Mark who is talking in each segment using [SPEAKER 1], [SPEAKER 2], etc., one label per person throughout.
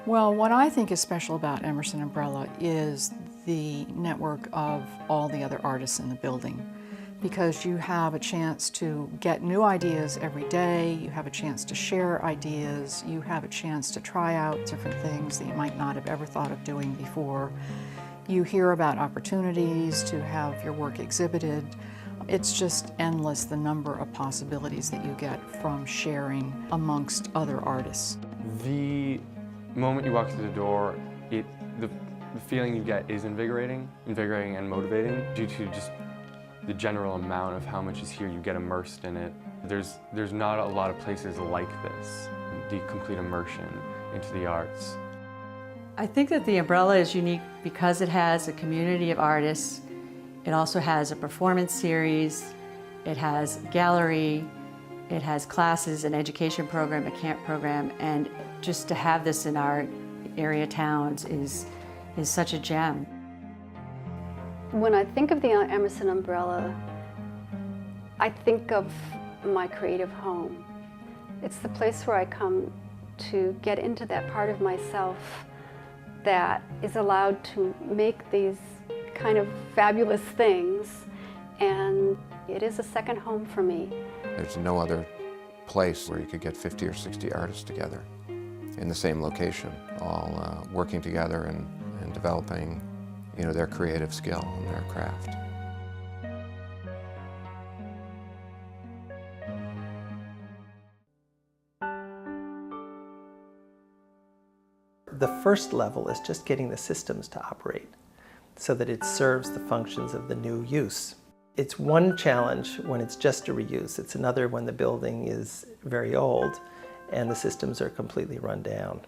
[SPEAKER 1] Well, what I think is special about Emerson Umbrella is the network of all the other artists in the building, because you have a chance to get new ideas every day, you have a chance to share ideas, you have a chance to try out different things that you might not have ever thought of doing before. You hear about opportunities to have your work exhibited. It's just endless, the number of possibilities that you get from sharing amongst other artists.
[SPEAKER 2] The moment you walk through the door, the feeling you get is invigorating and motivating due to just the general amount of how much is here. You get immersed in it. There's not a lot of places like this, the complete immersion into the arts.
[SPEAKER 3] I think that the Umbrella is unique because it has a community of artists. It also has a performance series, it has gallery, it has classes, an education program, a camp program, and just to have this in our area towns is such a gem.
[SPEAKER 4] When I think of the Emerson Umbrella, I think of my creative home. It's the place where I come to get into that part of myself that is allowed to make these kind of fabulous things, and it is a second home for me.
[SPEAKER 5] There's no other place where you could get 50 or 60 artists together in the same location, all working together and developing, their creative skill and their craft.
[SPEAKER 6] The first level is just getting the systems to operate so that it serves the functions of the new use. It's one challenge when it's just a reuse. It's another when the building is very old and the systems are completely run down.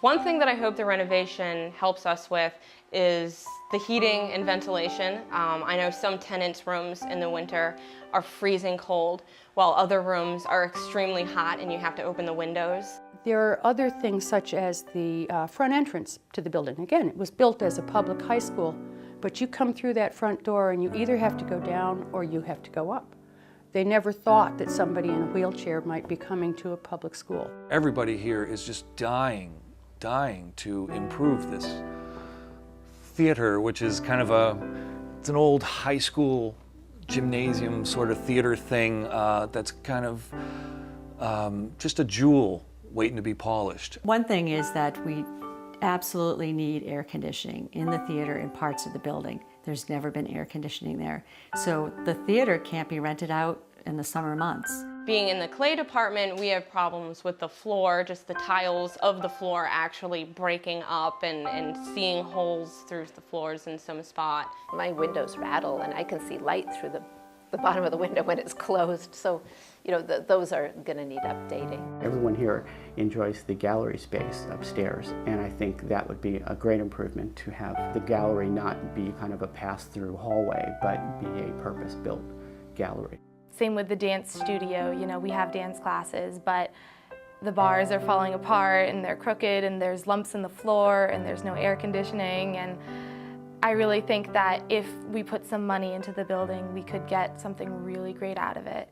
[SPEAKER 7] One thing that I hope the renovation helps us with is the heating and ventilation. I know some tenants' rooms in the winter are freezing cold, while other rooms are extremely hot and you have to open the windows.
[SPEAKER 8] There are other things such as the front entrance to the building. Again, it was built as a public high school, but you come through that front door and you either have to go down or you have to go up. They never thought that somebody in a wheelchair might be coming to a public school.
[SPEAKER 9] Everybody here is just dying to improve this theater, which is kind of it's an old high school gymnasium sort of theater thing that's kind of just a jewel waiting to be polished.
[SPEAKER 3] One thing is that we absolutely need air conditioning in the theater in parts of the building. There's never been air conditioning there. So the theater can't be rented out in the summer months.
[SPEAKER 7] Being in the clay department, we have problems with the floor, just the tiles of the floor actually breaking up and seeing holes through the floors in some spot.
[SPEAKER 10] My windows rattle and I can see light through the bottom of the window when it's closed. So, those are going to need updating.
[SPEAKER 11] Everyone here enjoys the gallery space upstairs, and I think that would be a great improvement to have the gallery not be kind of a pass-through hallway, but be a purpose-built gallery.
[SPEAKER 12] Same with the dance studio. We have dance classes, but the bars are falling apart and they're crooked and there's lumps in the floor and there's no air conditioning. And I really think that if we put some money into the building, we could get something really great out of it.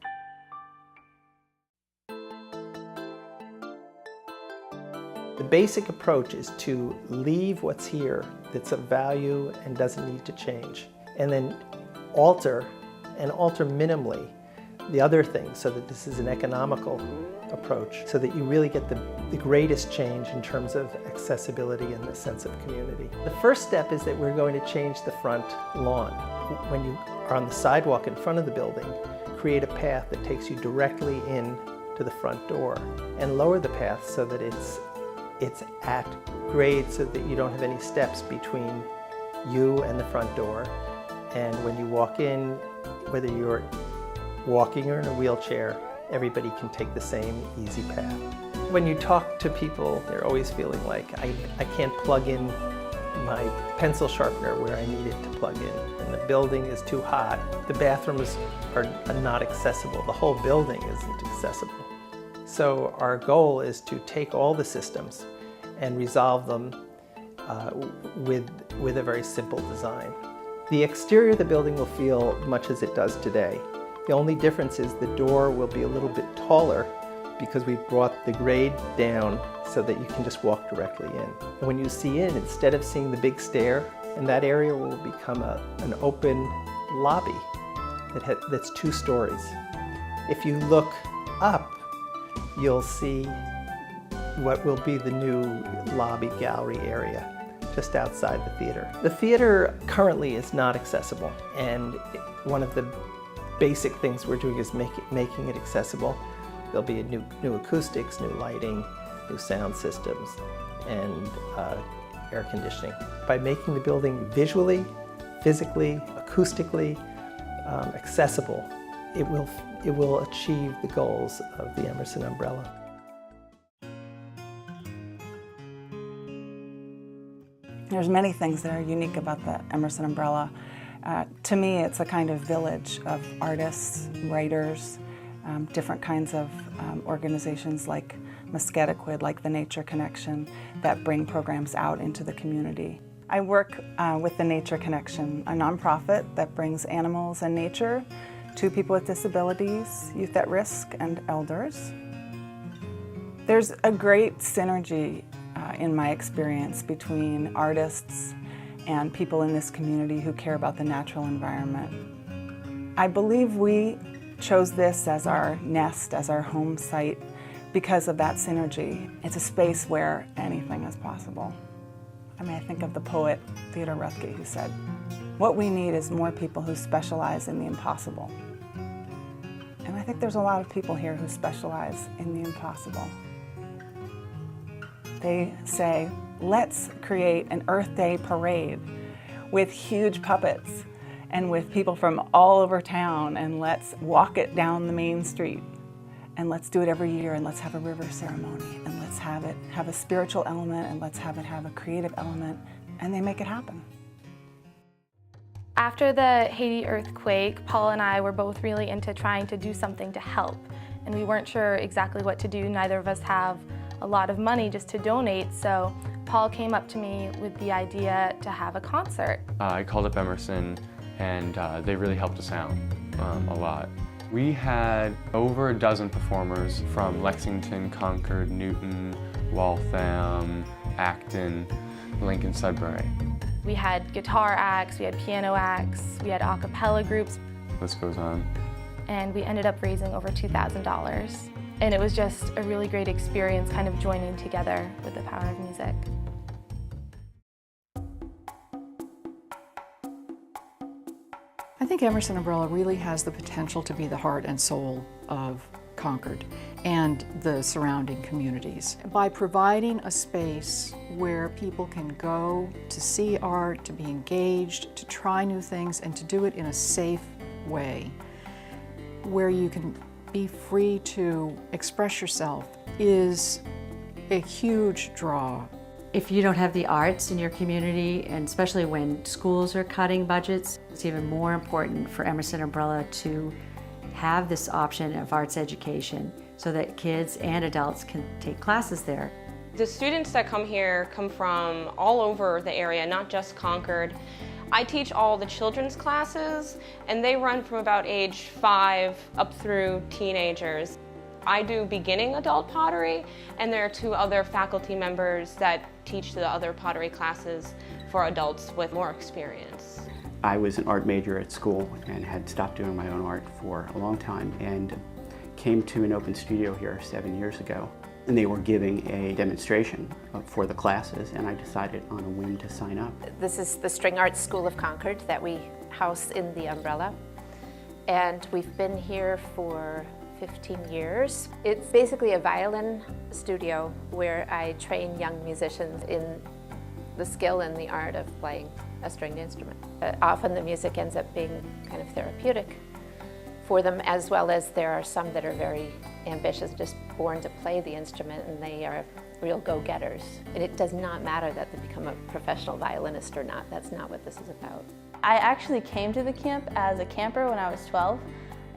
[SPEAKER 6] The basic approach is to leave what's here that's of value and doesn't need to change, and then alter minimally the other things so that this is an economical approach, so that you really get the greatest change in terms of accessibility and the sense of community. The first step is that we're going to change the front lawn. When you are on the sidewalk in front of the building, create a path that takes you directly in to the front door, and lower the path so that it's at grade so that you don't have any steps between you and the front door. And when you walk in, whether you're walking or in a wheelchair, everybody can take the same easy path. When you talk to people, they're always feeling like, I can't plug in my pencil sharpener where I need it to plug in, and the building is too hot. The bathrooms are not accessible. The whole building isn't accessible. So our goal is to take all the systems and resolve them with a very simple design. The exterior of the building will feel much as it does today. The only difference is the door will be a little bit taller because we brought the grade down so that you can just walk directly in. And when you see in, instead of seeing the big stair, and that area will become an open lobby that's 2 stories. If you look up, you'll see what will be the new lobby gallery area just outside the theater. The theater currently is not accessible, and one of the basic things we're doing is making it accessible. There'll be new acoustics, new lighting, new sound systems, and air conditioning. By making the building visually, physically, acoustically accessible, it will achieve the goals of the Emerson Umbrella.
[SPEAKER 13] There's many things that are unique about the Emerson Umbrella. To me, it's a kind of village of artists, writers, different kinds of organizations like Musketequid, like the Nature Connection, that bring programs out into the community. I work with the Nature Connection, a nonprofit that brings animals and nature to people with disabilities, youth at risk, and elders. There's a great synergy in my experience between artists and people in this community who care about the natural environment. I believe we chose this as our nest, as our home site, because of that synergy. It's a space where anything is possible. I mean, I think of the poet Theodore Roethke, who said, "What we need is more people who specialize in the impossible." And I think there's a lot of people here who specialize in the impossible. They say, let's create an Earth Day parade with huge puppets and with people from all over town, and let's walk it down the main street. And let's do it every year, and let's have a river ceremony, and let's have it have a spiritual element, and let's have it have a creative element, and they make it happen.
[SPEAKER 12] After the Haiti earthquake, Paul and I were both really into trying to do something to help, and we weren't sure exactly what to do. Neither of us have a lot of money just to donate, so Paul came up to me with the idea to have a concert.
[SPEAKER 2] I called up Emerson, and they really helped us out a lot. We had over a dozen performers from Lexington, Concord, Newton, Waltham, Acton, Lincoln, Sudbury.
[SPEAKER 12] We had guitar acts, we had piano acts, we had a cappella groups.
[SPEAKER 2] This goes on.
[SPEAKER 12] And we ended up raising over $2,000. And it was just a really great experience kind of joining together with the power of music.
[SPEAKER 1] I think Emerson Umbrella really has the potential to be the heart and soul of Concord and the surrounding communities. By providing a space where people can go to see art, to be engaged, to try new things, and to do it in a safe way, where you can be free to express yourself, is a huge draw.
[SPEAKER 3] If you don't have the arts in your community, and especially when schools are cutting budgets, it's even more important for Emerson Umbrella to have this option of arts education so that kids and adults can take classes there.
[SPEAKER 7] The students that come here come from all over the area, not just Concord. I teach all the children's classes, and they run from about age 5 up through teenagers. I do beginning adult pottery, and there are 2 other faculty members that teach the other pottery classes for adults with more experience.
[SPEAKER 11] I was an art major at school and had stopped doing my own art for a long time, and came to an open studio here 7 years ago. And they were giving a demonstration for the classes, and I decided on a whim to sign up.
[SPEAKER 10] This is the String Arts School of Concord that we house in the Umbrella. And we've been here for 15 years. It's basically a violin studio where I train young musicians in the skill and the art of playing a stringed instrument. Often the music ends up being kind of therapeutic for them, as well as there are some that are very ambitious, just born to play the instrument, and they are real go-getters. And it does not matter that they become a professional violinist or not. That's not what this is about.
[SPEAKER 14] I actually came to the camp as a camper when I was 12.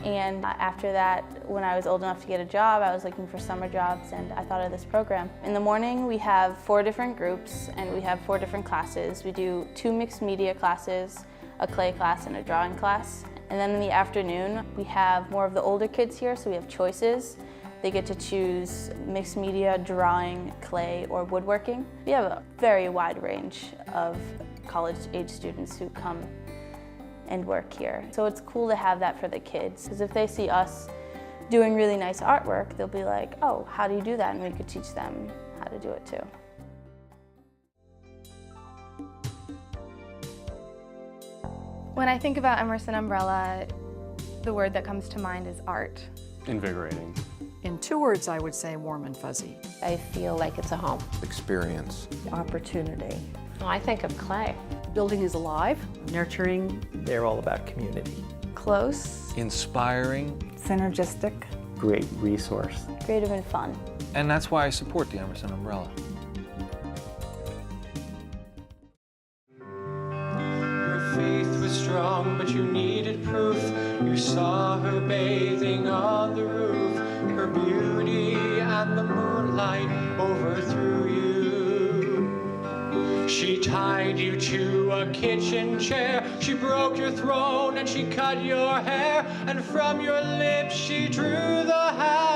[SPEAKER 14] And after that, when I was old enough to get a job, I was looking for summer jobs, and I thought of this program. In the morning, we have 4 different groups, and we have 4 different classes. We do 2 mixed media classes, a clay class, and a drawing class. And then in the afternoon, we have more of the older kids here, so we have choices. They get to choose mixed media, drawing, clay, or woodworking. We have a very wide range of college-age students who come and work here. So it's cool to have that for the kids, because if they see us doing really nice artwork, they'll be like, oh, how do you do that? And we could teach them how to do it too.
[SPEAKER 12] When I think about Emerson Umbrella, the word that comes to mind is art.
[SPEAKER 2] Invigorating.
[SPEAKER 1] In 2 words, I would say warm and fuzzy.
[SPEAKER 10] I feel like it's a home.
[SPEAKER 5] Experience.
[SPEAKER 8] Opportunity.
[SPEAKER 10] Well, I think of clay.
[SPEAKER 8] Building is alive.
[SPEAKER 3] Nurturing,
[SPEAKER 6] They're all about community.
[SPEAKER 12] Close.
[SPEAKER 9] Inspiring,
[SPEAKER 13] Synergistic.
[SPEAKER 11] Great resource.
[SPEAKER 14] Creative and fun.
[SPEAKER 9] and that's why I support the Emerson Umbrella.
[SPEAKER 15] Your faith was strong, but you needed proof. You saw her bathing on the roof. Her beauty and the moonlight overthrew you. She tied you to a kitchen chair. She broke your throne and she cut your hair. And from your lips she drew the hair.